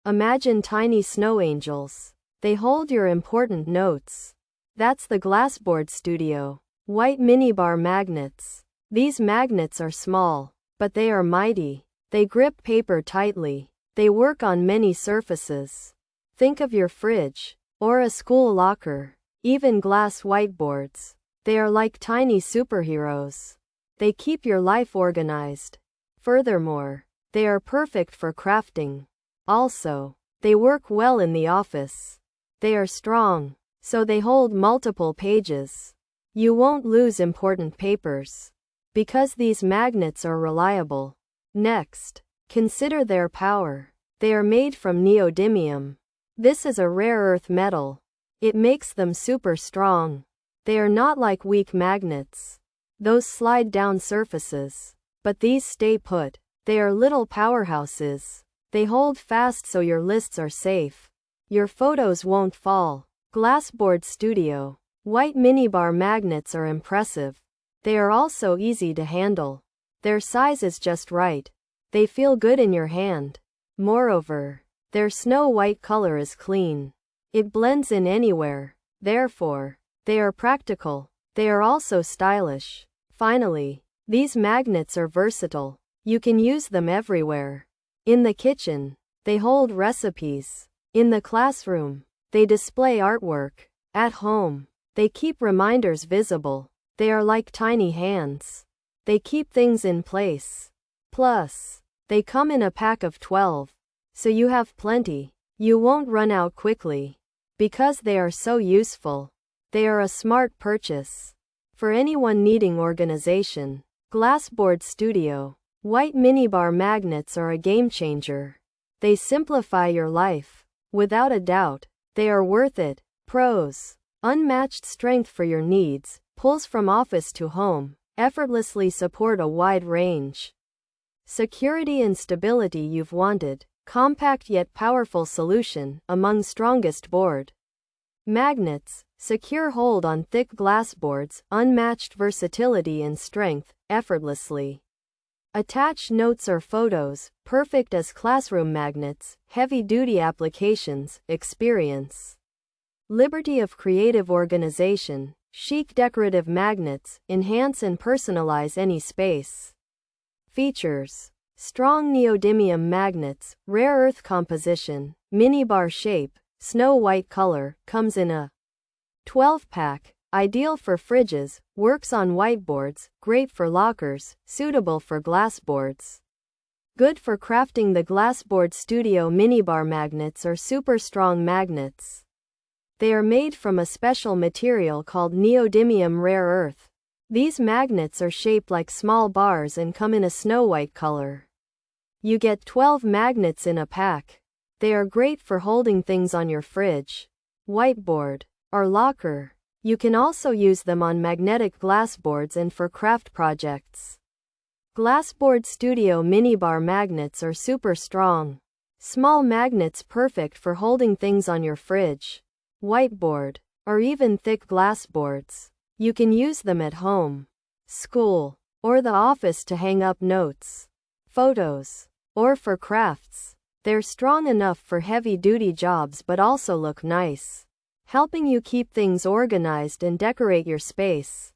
Imagine tiny snow angels. They hold your important notes. That's the Glassboard Studio. White MiniBar Magnets. These magnets are small, but they are mighty. They grip paper tightly. They work on many surfaces. Think of your fridge, or a school locker, even glass whiteboards. They are like tiny superheroes. They keep your life organized. Furthermore, they are perfect for crafting. Also, they work well in the office. They are strong, so they hold multiple pages. You won't lose important papers, because these magnets are reliable. Next, consider their power. They are made from neodymium. This is a rare earth metal. It makes them super strong. They are not like weak magnets. Those slide down surfaces. But these stay put. They are little powerhouses. They hold fast so your lists are safe. Your photos won't fall. Glassboard Studio. White MiniBar magnets are impressive. They are also easy to handle. Their size is just right. They feel good in your hand. Moreover, their snow white color is clean. It blends in anywhere. Therefore, they are practical. They are also stylish. Finally, these magnets are versatile. You can use them everywhere. In the kitchen, they hold recipes. In the classroom, they display artwork. At home, they keep reminders visible. They are like tiny hands. They keep things in place. Plus, they come in a pack of 12. So you have plenty. You won't run out quickly. Because they are so useful. They are a smart purchase. For anyone needing organization, Glassboard Studio. White MiniBar magnets are a game changer. They simplify your life. Without a doubt, they are worth it. Pros. Unmatched strength for your needs, pulls from office to home, effortlessly support a wide range. Security and stability you've wanted, compact yet powerful solution among strongest board. Magnets, secure hold on thick glass boards, unmatched versatility and strength, effortlessly. Attach notes or photos, perfect as classroom magnets, heavy-duty applications, experience. Liberty of creative organization, chic decorative magnets, enhance and personalize any space. Features. Strong neodymium magnets, rare earth composition, minibar shape, snow white color, comes in a 12-pack. Ideal for fridges, works on whiteboards, great for lockers, suitable for glassboards. Good for crafting. The Glassboard Studio MiniBar magnets are super strong magnets. They are made from a special material called neodymium rare earth. These magnets are shaped like small bars and come in a snow white color. You get 12 magnets in a pack. They are great for holding things on your fridge, whiteboard, or locker. You can also use them on magnetic glassboards and for craft projects. Glassboard Studio MiniBar magnets are super strong. Small magnets perfect for holding things on your fridge, whiteboard, or even thick glassboards. You can use them at home, school, or the office to hang up notes, photos, or for crafts. They're strong enough for heavy-duty jobs but also look nice, helping you keep things organized and decorate your space.